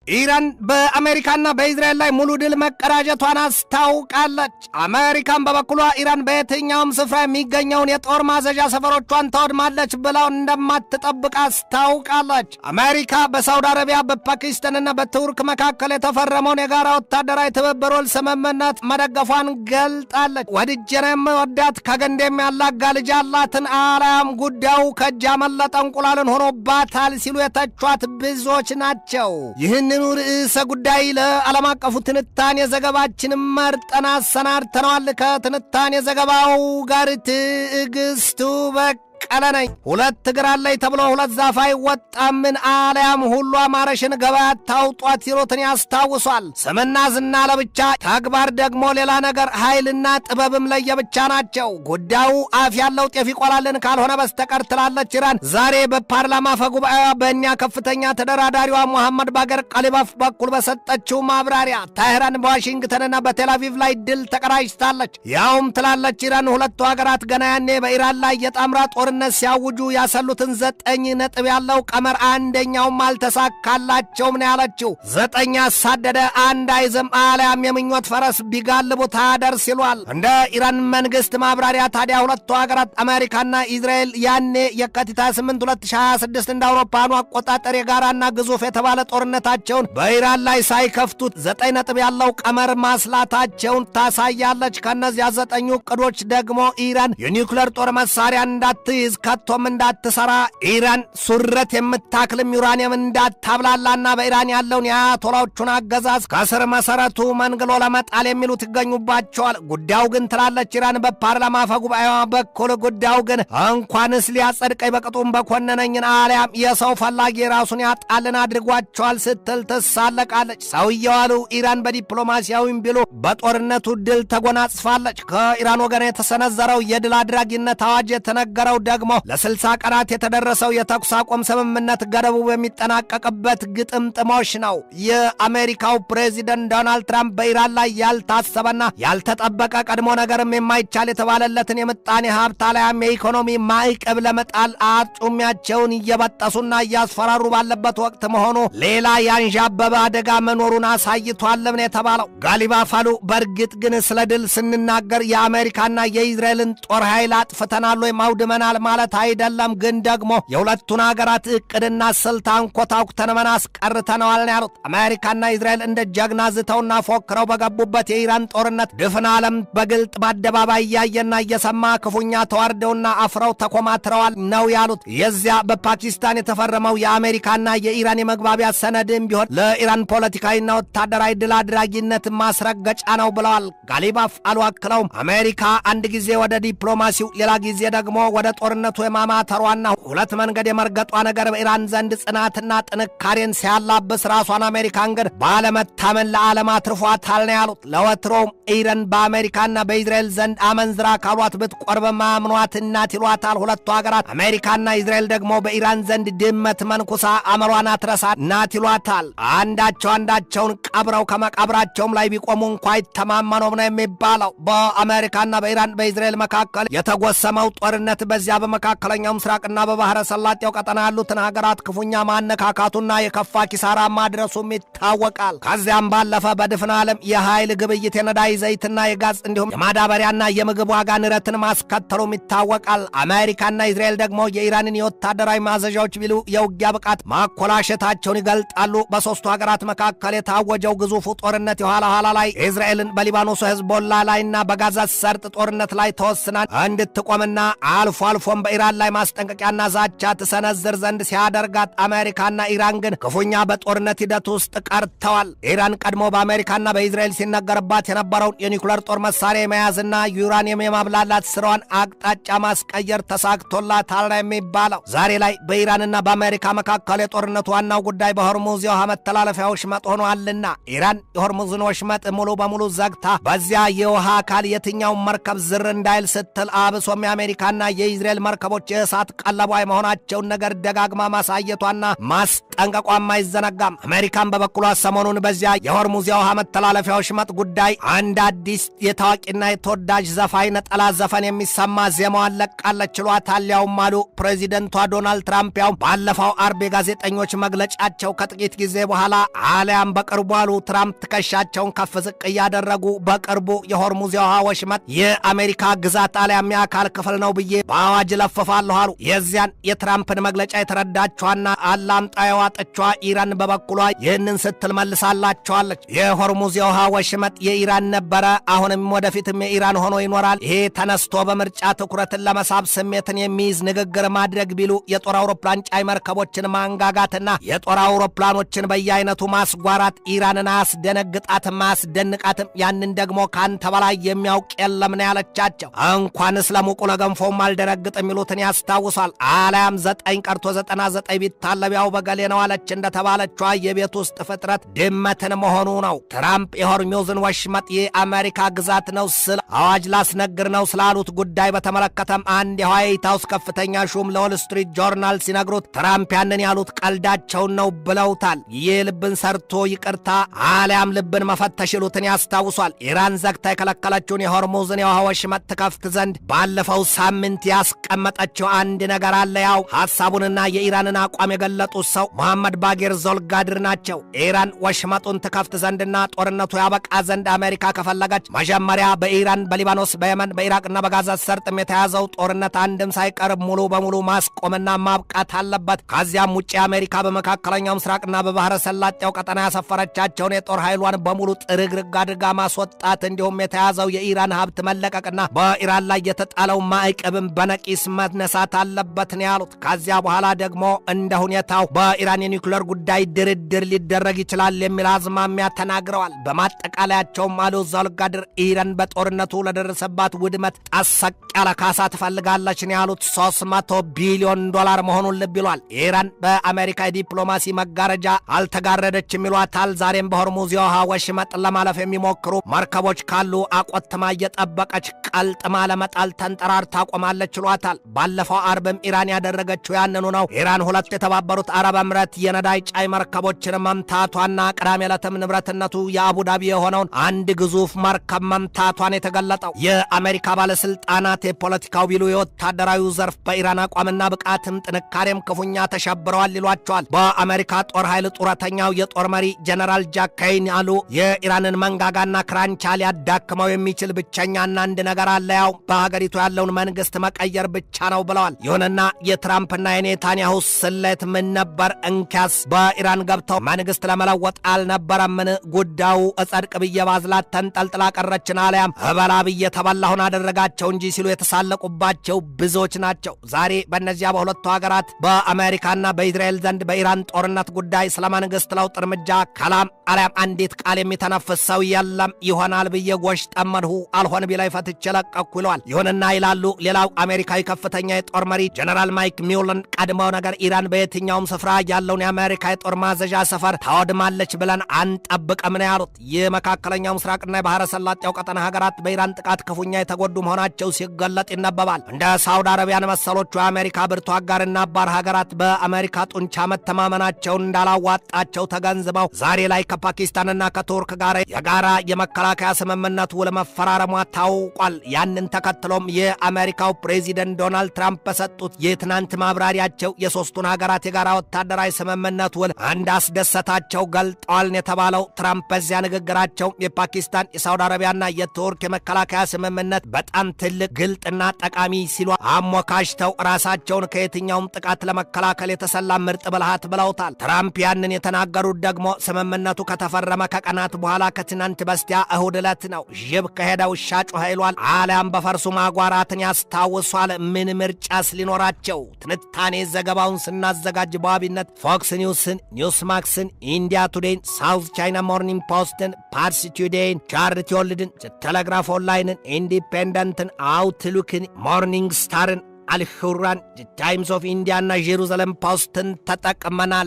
ኢራን በአሜሪካና በእስራኤል ላይ ሙሉ ድል መቀዳጀቷን አስታውቃለች። አሜሪካን በበኩሏ ኢራን በየትኛውም ስፍራ የሚገኘውን የጦር ማዘዣ ሰፈሮቿን ታወድማለች ብለው እንደማትጠብቅ አስታውቃለች። አሜሪካ በሳውዲ አረቢያ በፓኪስታንና በቱርክ መካከል የተፈረመውን የጋራ ወታደራዊ ትብብር ውል ስምምነት መደገፏን ገልጣለች። ወድጄ ነው የምወዳት ከገንዴም ያላጋ ልጅ ያላትን አልያም ጉዳዩ ከእጅ ያመለጠ እንቁላልን ሆኖባታል ሲሉ የተቿት ብዙዎች ናቸው። ይህንኑ ርዕሰ ጉዳይ ለዓለም አቀፉ ትንታኔ ዘገባችን መርጠን አሰናድተነዋል። ከትንታኔ ዘገባው ጋር ትዕግስቱ ቀለነኝ ሁለት እግር አለኝ ተብሎ ሁለት ዛፍ አይወጣምን አልያም ሁሉ አማረሽን ገበያ ታውጧት ይሉትን ያስታውሷል። ስምና ዝና ለብቻ ተግባር ደግሞ ሌላ ነገር፣ ኃይልና ጥበብም ለየብቻ ናቸው። ጉዳዩ አፍ ያለው ጤፍ ይቆላልን ካልሆነ በስተቀር ትላለች ኢራን ዛሬ በፓርላማ አፈጉባኤዋ በእኛ ከፍተኛ ተደራዳሪዋ ሙሐመድ ባገር ቀሊባፍ በኩል በሰጠችው ማብራሪያ ታህራን በዋሽንግተንና በቴልአቪቭ ላይ ድል ተቀዳጅታለች። ያውም ትላለች ኢራን ሁለቱ ሀገራት ገና ያኔ በኢራን ላይ የጣምራ ጦርነት ሲያውጁ ያሰሉትን 9 ነጥብ ያለው ቀመር አንደኛውም አልተሳካላቸውም ነው ያለችው። 9 ያሳደደ አንድ አይዝም አልያም የምኞት ፈረስ ቢጋልቡ ታደርስ ይሏል። እንደ ኢራን መንግስት ማብራሪያ ታዲያ ሁለቱ ሀገራት አሜሪካና እስራኤል ያኔ የካቲት 28 2026 እንደ አውሮፓኑ አቆጣጠር የጋራና ግዙፍ የተባለ ጦርነታቸውን በኢራን ላይ ሳይከፍቱት 9 ነጥብ ያለው ቀመር ማስላታቸውን ታሳያለች። ከነዚያ 9 ዕቅዶች ደግሞ ኢራን የኒውክሌር ጦር መሳሪያ እንዳትይዝ ከቶም እንዳትሰራ፣ ኢራን ሱረት የምታክልም ዩራኒየም እንዳታብላላና በኢራን ያለውን የአያቶላዎቹን አገዛዝ ከስር መሰረቱ መንግሎ ለመጣል የሚሉት ይገኙባቸዋል። ጉዳዩ ግን ትላለች ኢራን በፓርላማ አፈጉባኤዋ በኩል ጉዳዩ ግን እንኳንስ ሊያጸድቀኝ በቅጡም በኮነነኝን አልያም የሰው ፈላጊ ራሱን ያጣልን አድርጓቸዋል ስትል ትሳለቃለች። ሰውየዋሉ ኢራን በዲፕሎማሲያዊም ቢሉ በጦርነቱ ድል ተጎናጽፋለች። ከኢራን ወገን የተሰነዘረው የድል አድራጊነት አዋጅ የተነገረው ደግሞ ለ60 ቀናት የተደረሰው የተኩስ አቁም ስምምነት ገደቡ በሚጠናቀቅበት ግጥምጥሞሽ ነው። የአሜሪካው ፕሬዚደንት ዶናልድ ትራምፕ በኢራን ላይ ያልታሰበና ያልተጠበቀ ቀድሞ ነገርም የማይቻል የተባለለትን የምጣኔ ሀብት አልያም የኢኮኖሚ ማዕቀብ ለመጣል አጡሚያቸውን እየበጠሱና እያስፈራሩ ባለበት ወቅት መሆኑ ሌላ ያንዣበበ አደጋ መኖሩን አሳይቷልም ነው የተባለው። ጋሊባፍ አሉ በእርግጥ ግን ስለ ድል ስንናገር የአሜሪካና የእስራኤልን ጦር ኃይል አጥፍተናል ወይም አውድመናል ማለት አይደለም። ግን ደግሞ የሁለቱን ሀገራት እቅድና ስልት አንኮታኩተን አስቀርተነዋል ነው ያሉት። አሜሪካና እስራኤል እንደ ጀግና ዝተውና ፎክረው በገቡበት የኢራን ጦርነት ድፍን ዓለም በግልጥ በአደባባይ እያየና እየሰማ ክፉኛ ተዋርደውና አፍረው ተኮማትረዋል ነው ያሉት። የዚያ በፓኪስታን የተፈረመው የአሜሪካና የኢራን የመግባቢያ ሰነድም ቢሆን ለኢራን ፖለቲካዊና ወታደራዊ ድል አድራጊነት ማስረገጫ ነው ብለዋል። ጋሊባፍ አሉ አክለውም አሜሪካ አንድ ጊዜ ወደ ዲፕሎማሲው ሌላ ጊዜ ደግሞ ወደ ጦርነቱ የማማተሯና ሁለት መንገድ የመርገጧ ነገር በኢራን ዘንድ ጽናትና ጥንካሬን ሲያላብስ ራሷን አሜሪካን ግን ባለመታመን ለዓለም አትርፏታል ነው ያሉት። ለወትሮም ኢራን በአሜሪካና በእስራኤል ዘንድ አመንዝራ ካሏት ብትቆርብም አምኗት እናት ይሏታል ሁለቱ ሀገራት። አሜሪካና እስራኤል ደግሞ በኢራን ዘንድ ድመት መንኩሳ አመሯን አትረሳ እናት ይሏታል። አንዳቸውን ቀብረው ከመቃብራቸውም ላይ ቢቆሙ እንኳ አይተማመኑም ነው የሚባለው። በአሜሪካና በኢራን በእስራኤል መካከል የተጎሰመው ጦርነት በዚያ በመካከለኛው ምስራቅና በባህረ ሰላጤው ቀጠና ያሉትን ሀገራት ክፉኛ ማነካካቱና የከፋ ኪሳራ ማድረሱም ይታወቃል። ከዚያም ባለፈ በድፍን ዓለም የኃይል ግብይት፣ የነዳጅ ዘይትና የጋዝ እንዲሁም የማዳበሪያና የምግብ ዋጋ ንረትን ማስከተሉም ይታወቃል። አሜሪካና እስራኤል ደግሞ የኢራንን የወታደራዊ ማዘዣዎች ቢሉ የውጊያ ብቃት ማኮላሸታቸውን ይገልጣሉ። በሶስቱ ሀገራት መካከል የታወጀው ግዙፉ ጦርነት የኋላ ኋላ ላይ እስራኤልን በሊባኖሱ ሄዝቦላ ላይና በጋዛ ሰርጥ ጦርነት ላይ ተወስና እንድትቆምና አልፎ አልፎም በኢራን ላይ ማስጠንቀቂያና ዛቻ ትሰነዝር ዘንድ ሲያደርጋት አሜሪካና ኢራን ግን ክፉኛ በጦርነት ሂደት ውስጥ ቀርተዋል። ኢራን ቀድሞ በአሜሪካና በእስራኤል ሲነገርባት የነበረውን የኒውክሌር ጦር መሳሪያ የመያዝና ዩራኒየም የማብላላት ስራዋን አቅጣጫ ማስቀየር ተሳክቶላታል ነው የሚባለው። ዛሬ ላይ በኢራንና በአሜሪካ መካከል የጦርነቱ ዋናው ጉዳይ በሆርሙዝ የውሃ መተላለፊያ ወሽመጥ ሆኗልና ኢራን የሆርሙዝን ወሽመጥ ሙሉ በሙሉ ዘግታ በዚያ የውሃ አካል የትኛውን መርከብ ዝር እንዳይል ስትል አብሶም የአሜሪካና የእስራኤል የኃይል መርከቦች የእሳት ቀለቧ የመሆናቸውን ነገር ደጋግማ ማሳየቷና ማስጠንቀቋም አይዘነጋም። አሜሪካን በበኩሏ ሰሞኑን በዚያ የሆርሙዝ የውሃ መተላለፊያ ወሽመጥ ጉዳይ አንድ አዲስ የታዋቂና የተወዳጅ ዘፋኝ ነጠላ ዘፈን የሚሰማ ዜማዋን ለቃለች ችሏታል። ያውም አሉ ፕሬዚደንቷ ዶናልድ ትራምፕ ያው ባለፈው አርብ የጋዜጠኞች መግለጫቸው ከጥቂት ጊዜ በኋላ አሊያም በቅርቡ አሉ ትራምፕ ትከሻቸውን ከፍ ዝቅ እያደረጉ በቅርቡ የሆርሙዝ የውሃ ወሽመጥ የአሜሪካ ግዛት አሊያም የአካል ክፍል ነው ብዬ በአዋጅ ለፍፋለሁ አሉ። የዚያን የትራምፕን መግለጫ የተረዳችዋና አላምጣ የዋጠችዋ ኢራን በበኩሏ ይህንን ስትል መልሳላቸዋለች። የሆርሙዝ የውሃ ወሽመጥ የኢራን ነበረ፣ አሁንም ወደፊትም የኢራን ሆኖ ይኖራል። ይሄ ተነስቶ በምርጫ ትኩረትን ለመሳብ ስሜትን የሚይዝ ንግግር ማድረግ ቢሉ የጦር አውሮፕላን ጫይ መርከቦችን ማንጋጋትና የጦር አውሮፕላኖችን በየአይነቱ ማስጓራት ኢራንን አያስደነግጣትም አያስደንቃትም። ያንን ደግሞ ካንተ በላይ የሚያውቅ የለም ነው ያለቻቸው። እንኳንስ ለሙቁ ለገንፎም አልደነግጥ የሚሉትን ያስታውሷል። አሊያም 9 ቀርቶ 99 ቢታለቢያው በገሌ ነው አለች እንደተባለችዋ የቤት ውስጥ ፍጥረት ድመትን መሆኑ ነው። ትራምፕ የሆርሙዝን ወሽመጥ የአሜሪካ ግዛት ነው ስለ አዋጅ ላስነግር ነው ስላሉት ጉዳይ በተመለከተም አንድ የዋይት ሃውስ ከፍተኛ ሹም ለዎል ስትሪት ጆርናል ሲነግሩት ትራምፕ ያንን ያሉት ቀልዳቸውን ነው ብለውታል። ይህ ልብን ሰርቶ ይቅርታ አሊያም ልብን መፈተሽ ይሉትን ያስታውሷል። ኢራን ዘግታ የከለከለችውን የሆርሙዝን የውሃ ወሽመጥ ትከፍት ዘንድ ባለፈው ሳምንት ያስቀመጠችው አንድ ነገር አለ። ያው ሐሳቡንና የኢራንን አቋም የገለጡት ሰው መሐመድ ባጌር ዞልጋድር ናቸው። ኢራን ወሽመጡን ትከፍት ዘንድና ጦርነቱ ያበቃ ዘንድ አሜሪካ ከፈለገች መጀመሪያ በኢራን፣ በሊባኖስ፣ በየመን፣ በኢራቅና በጋዛ ሰርጥም የተያዘው ጦርነት አንድም ሳይቀርብ ሙሉ በሙሉ ማስቆምና ማብቃት አለበት። ከዚያም ውጪ አሜሪካ በመካከለኛው ምስራቅና በባህረ ሰላጤው ቀጠና ያሰፈረቻቸውን የጦር ኃይሏን በሙሉ ጥርግርግ አድርጋ ማስወጣት እንዲሁም የተያዘው የኢራን ሀብት መለቀቅና በኢራን ላይ የተጣለው ማዕቀብም በነቂስ መነሳት አለበት ነው ያሉት። ከዚያ በኋላ ደግሞ እንደ ሁኔታው በኢራን የኒውክሌር ጉዳይ ድርድር ሊደረግ ይችላል የሚል አዝማሚያ ተናግረዋል። በማጠቃለያቸውም አሉ ዞልጋድር ኢራን በጦርነቱ ለደረሰባት ውድመት ጠሰቅ ያለ ካሳ ትፈልጋለች ነው ያሉት። 300 ቢሊዮን ዶላር መሆኑን ልብ ይሏል። ኢራን በአሜሪካ የዲፕሎማሲ መጋረጃ አልተጋረደችም ይሏታል። ዛሬም በሆርሙዝ የውሃ ወሽመጥ ለማለፍ የሚሞክሩ መርከቦች ካሉ አቆትማ እየጠበቀች ቀልጥማ ለመጣል ተንጠራርታ ቆማለች ይሏታል። ባለፈው አርብም ኢራን ያደረገችው ያንኑ ነው። ኢራን 2 የተባበሩት አረብ ኤምሬት የነዳጅ ጫይ መርከቦችን መምታቷና ቅዳሜ ዕለትም ንብረትነቱ የአቡዳቢ የሆነውን አንድ ግዙፍ መርከብ መምታቷን የተገለጠው የአሜሪካ ባለስልጣናት የፖለቲካው ቢሉ የወታደራዊ ዘርፍ በኢራን አቋምና ብቃትም ጥንካሬም ክፉኛ ተሸብረዋል ይሏቸዋል። በአሜሪካ ጦር ኃይል ጡረተኛው የጦር መሪ ጀነራል ጃክ ኬይን አሉ የኢራንን መንጋጋና ክራንቻ ሊያዳክመው የሚችል ብቸኛና አንድ ነገር አለ፣ ያው በሀገሪቱ ያለውን መንግስት መቀየር ብቻ ነው ብለዋል። ይሁንና የትራምፕና የኔታንያሁ ስሌት ምን ነበር? እንኪያስ በኢራን ገብተው መንግስት ለመለወጥ አልነበረምን? ጉዳዩ እጸድቅ ብዬ ባዝላት ተንጠልጥላ ቀረችን አሊያም እበላ ብዬ ተበላሁን አደረጋቸው እንጂ ሲሉ የተሳለቁባቸው ብዙዎች ናቸው። ዛሬ በእነዚያ በሁለቱ ሀገራት በአሜሪካና በእስራኤል ዘንድ በኢራን ጦርነት ጉዳይ ስለ መንግስት ለውጥ እርምጃ ከላም አሊያም አንዲት ቃል የሚተነፍስ ሰው የለም። ይሆናል ብዬ ጎሽ ጠመድሁ አልሆን ቢላይ ፈትቼ ለቀኩ ይለዋል። ይሁንና ይላሉ ሌላው አሜሪካዊ ከፍተኛ የጦር መሪ ጀነራል ማይክ ሚውለን ቀድመው ነገር ኢራን በየትኛውም ስፍራ ያለውን የአሜሪካ የጦር ማዘዣ ሰፈር ታወድማለች ብለን አንጠብቅም ነው ያሉት። ይህ መካከለኛው ምስራቅና የባህረ ሰላጤው ቀጠና ሀገራት በኢራን ጥቃት ክፉኛ የተጎዱ መሆናቸው ሲገለጥ ይነበባል። እንደ ሳውዲ አረቢያን መሰሎቹ የአሜሪካ ብርቱ አጋርና አባር ሀገራት በአሜሪካ ጡንቻ መተማመናቸውን እንዳላዋጣቸው ተገንዝበው ዛሬ ላይ ከፓኪስታንና ከቱርክ ጋር የጋራ የመከላከያ ስምምነት ውል መፈራረሟ ታውቋል። ያንን ተከትሎም የአሜሪካው ፕሬዚደንት ዶናልድ ትራምፕ በሰጡት የትናንት ማብራሪያቸው የሶስቱን ሀገራት የጋራ ወታደራዊ ስምምነት ውል እንዳስደሰታቸው ገልጠዋል የተባለው ትራምፕ በዚያ ንግግራቸው የፓኪስታን የሳውዲ አረቢያና የቱርክ የመከላከያ ስምምነት በጣም ትልቅ ግልጥና ጠቃሚ ሲሉ አሞካሽተው ራሳቸውን ከየትኛውም ጥቃት ለመከላከል የተሰላ ምርጥ ብልሃት ብለውታል። ትራምፕ ያንን የተናገሩት ደግሞ ስምምነቱ ከተፈረመ ከቀናት በኋላ ከትናንት በስቲያ እሁድ ዕለት ነው። ጅብ ከሄደ ውሻ ጮኸ ይሏል። አሊያም በፈርሱ ማጓራትን ያስታውሷል። ምን ምርጫስ ሊኖራቸው? ትንታኔ ዘገባውን ስናዘጋጅ በዋቢነት ፎክስ ኒውስን፣ ኒውስማክስን፣ ኢንዲያ ቱዴይን፣ ሳውዝ ቻይና ሞርኒንግ ፖስትን፣ ፓርስ ቱዴይን፣ ቻሪቲ ወርልድን፣ ቴሌግራፍ ኦንላይንን፣ ኢንዲፔንደንትን፣ አውትሉክን፣ ሞርኒንግ ስታርን፣ አልሁራን፣ ታይምስ ኦፍ ኢንዲያና ጄሩሳሌም ፖስትን ተጠቅመናል።